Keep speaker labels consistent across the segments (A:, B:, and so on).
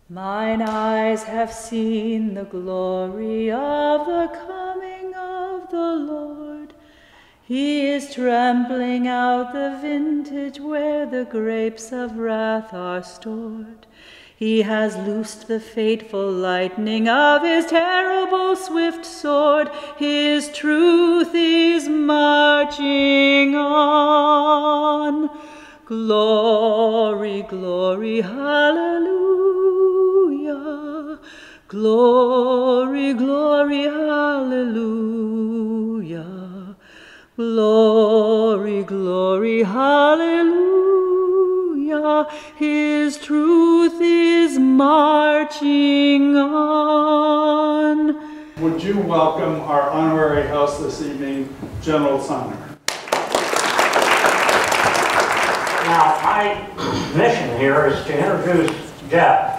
A: Mine eyes have seen the glory of the coming of the Lord. He is trampling out the vintage where the grapes of wrath are stored. He has loosed the fateful lightning of his terrible swift sword. His truth is marching on. Glory, glory, hallelujah. Glory, glory, hallelujah. Glory, glory, hallelujah. His truth is marching on.
B: Would you welcome our honorary host this evening, General Sumner?
C: Now, my mission here is to introduce Jeff.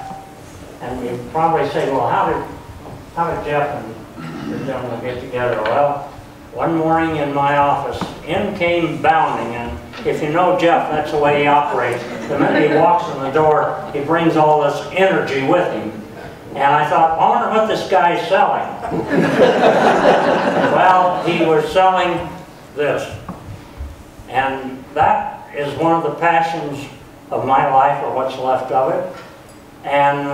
C: And you probably say, well, how did Jeff and the gentleman get together? Well, one morning in my office, in came bounding, and if you know Jeff, that's the way he operates. The minute he walks in the door, he brings all this energy with him. And I thought, I wonder what this guy's selling. Well, he was selling this. And that is one of the passions of my life, or what's left of it. And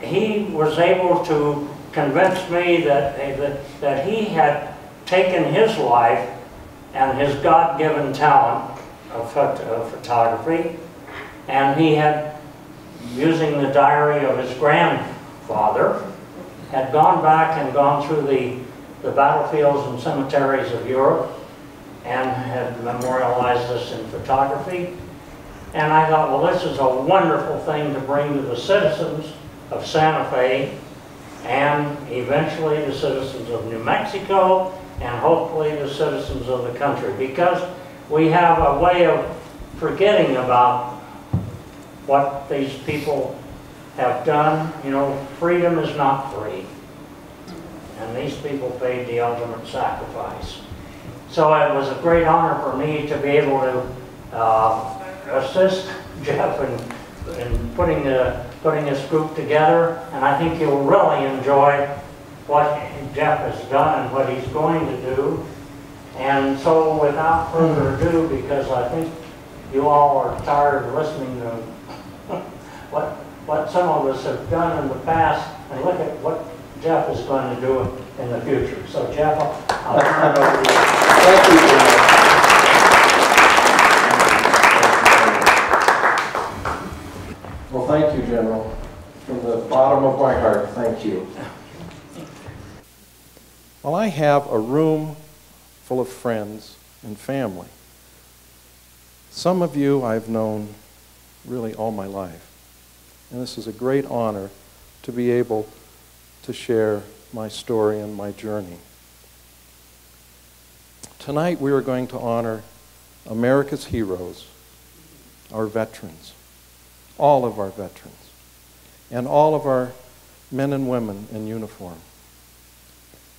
C: he was able to convince me that he had taken his life and his God-given talent of photography, and he had, using the diary of his grandfather, had gone back and gone through the battlefields and cemeteries of Europe and had memorialized this in photography. And I thought, well, this is a wonderful thing to bring to the citizens of Santa Fe and eventually the citizens of New Mexico and hopefully the citizens of the country, because we have a way of forgetting about what these people have done. You know, freedom is not free. And these people paid the ultimate sacrifice. So it was a great honor for me to be able to assist Jeff in putting this group together, and I think you'll really enjoy what Jeff has done and what he's going to do. And so without further ado, because I think you all are tired of listening to what some of us have done in the past, and look at what Jeff is going to do in the future. So Jeff, I'll turn it over to you.
D: Thank you, General. Well, thank you, General. From the bottom of my heart, thank you. Well, I have a room full of friends and family. Some of you I've known really all my life. And this is a great honor to be able to share my story and my journey. Tonight we are going to honor America's heroes, our veterans, all of our veterans, and all of our men and women in uniform.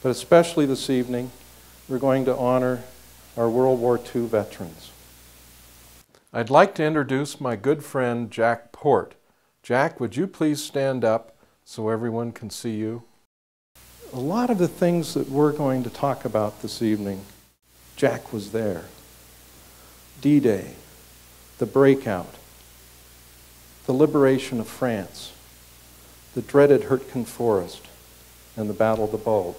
D: But especially this evening, we're going to honor our World War II veterans. I'd like to introduce my good friend Jack Port. Jack, would you please stand up so everyone can see you? A lot of the things that we're going to talk about this evening, Jack was there. D-Day, the breakout, the liberation of France, the dreaded Hurtgen Forest, and the Battle of the Bulge.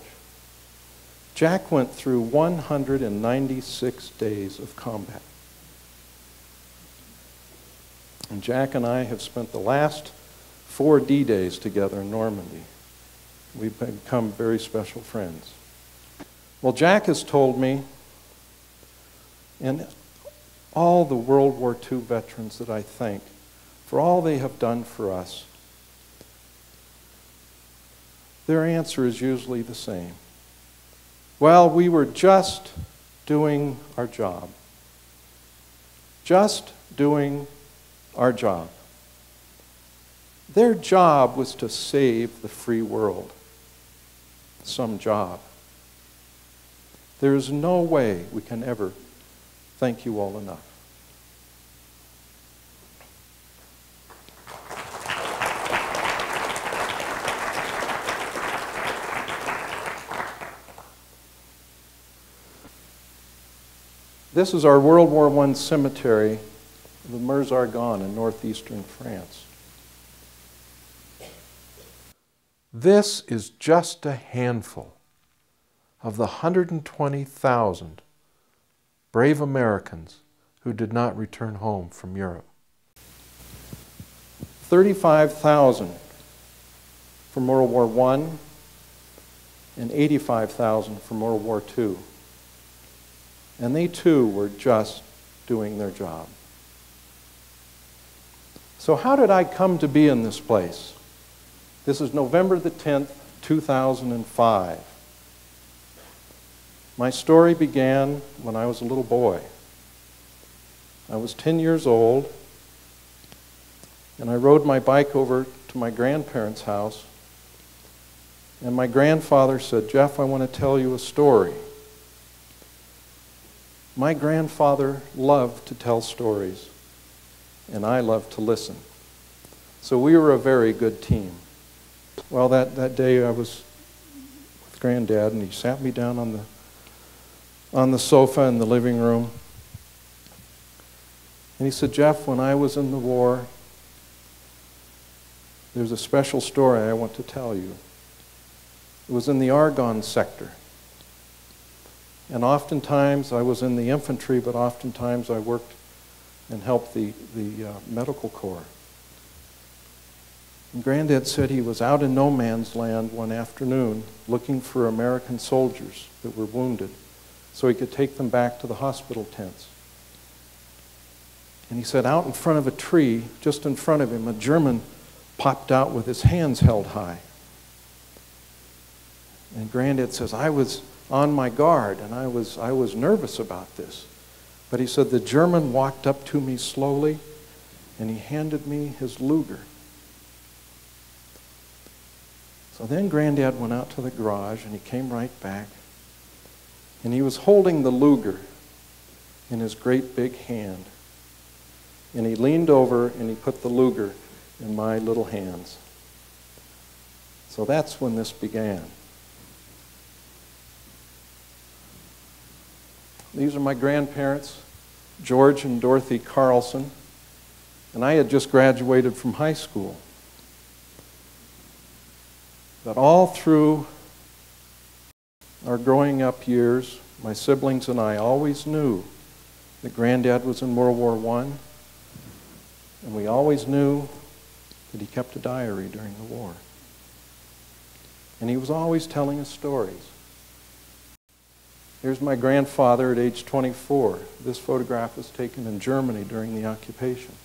D: Jack went through 196 days of combat. And Jack and I have spent the last 4 D-Days together in Normandy. We've become very special friends. Well, Jack has told me, and all the World War II veterans that I thank for all they have done for us, their answer is usually the same. Well, we were just doing our job. Just doing our job. Their job was to save the free world. Some job. There is no way we can ever thank you all enough. This is our World War I cemetery, the Meuse-Argonne in northeastern France. This is just a handful of the 120,000 brave Americans who did not return home from Europe. 35,000 from World War I and 85,000 from World War II. And they too were just doing their job. So how did I come to be in this place? This is November the 10th, 2005. My story began when I was a little boy. I was 10 years old, and I rode my bike over to my grandparents' house, and my grandfather said, "Jeff, I want to tell you a story." My grandfather loved to tell stories, and I loved to listen. So we were a very good team. Well, that day I was with Granddad, and he sat me down on the sofa in the living room. And he said, "Jeff, when I was in the war, there's a special story I want to tell you. It was in the Argonne sector. And oftentimes I was in the infantry, but oftentimes I worked and helped the medical corps." And Granddad said he was out in no man's land one afternoon looking for American soldiers that were wounded so he could take them back to the hospital tents. And he said out in front of a tree, just in front of him, a German popped out with his hands held high. And Granddad says, "I was on my guard, and I was nervous about this." But he said the German walked up to me slowly, and he handed me his Luger. So then Granddad went out to the garage, and he came right back, and he was holding the Luger in his great big hand. And he leaned over, and he put the Luger in my little hands. So that's when this began. These are my grandparents, George and Dorothy Carlson, and I had just graduated from high school. But all through our growing up years, my siblings and I always knew that Granddad was in World War I, and we always knew that he kept a diary during the war. And he was always telling us stories. Here's my grandfather at age 24. This photograph was taken in Germany during the occupation.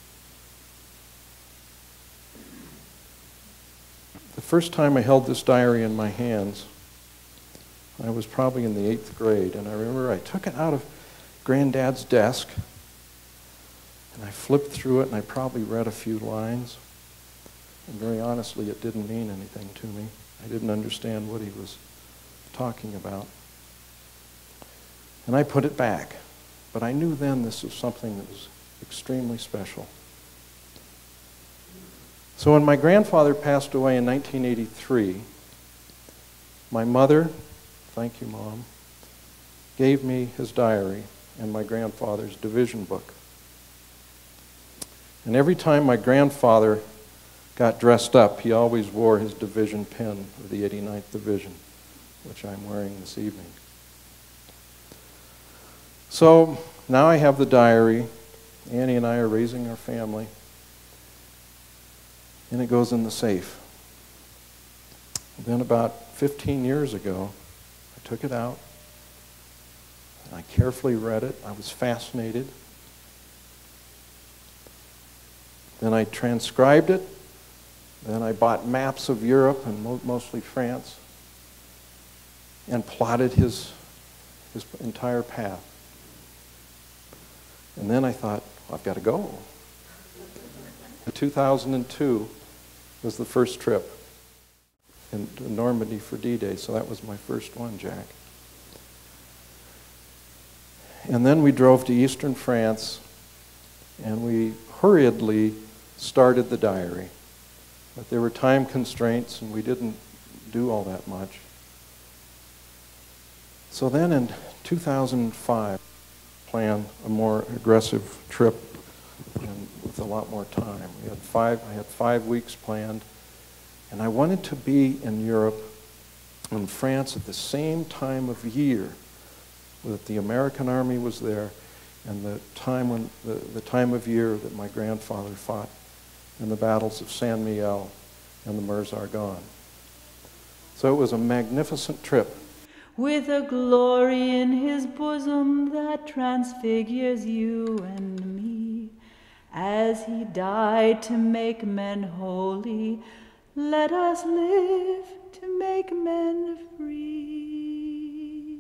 D: The first time I held this diary in my hands, I was probably in the 8th grade, and I remember I took it out of Granddad's desk, and I flipped through it, and I probably read a few lines. And very honestly, it didn't mean anything to me. I didn't understand what he was talking about. And I put it back. But I knew then this was something that was extremely special. So when my grandfather passed away in 1983, my mother, thank you, Mom, gave me his diary and my grandfather's division book. And every time my grandfather got dressed up, he always wore his division pin of the 89th Division, which I'm wearing this evening. So now I have the diary. Annie and I are raising our family. And it goes in the safe. Then about 15 years ago, I took it out. And I carefully read it. I was fascinated. Then I transcribed it. Then I bought maps of Europe and mostly France and plotted his entire path. And then I thought, well, I've got to go. 2002 was the first trip in Normandy for D-Day, so that was my first one, Jack. And then we drove to eastern France, and we hurriedly started the diary. But there were time constraints, and we didn't do all that much. So then in 2005, plan a more aggressive trip and with a lot more time. I had 5 weeks planned, and I wanted to be in Europe and France at the same time of year that the American Army was there, and the time of year that my grandfather fought in the battles of Saint Mihiel and the Meuse-Argonne. So it was a magnificent trip.
A: With a glory in his bosom that transfigures you and me, as he died to make men holy, let us live to make men free.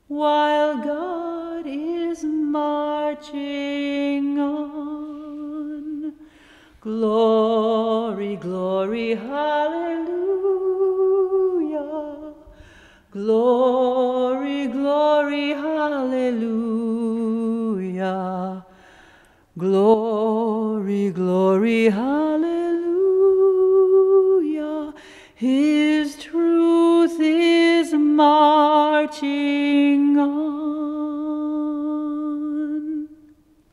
A: While God is marching on, glory, glory, hallelujah. Glory, glory, hallelujah. Glory, glory, hallelujah. His truth is marching on.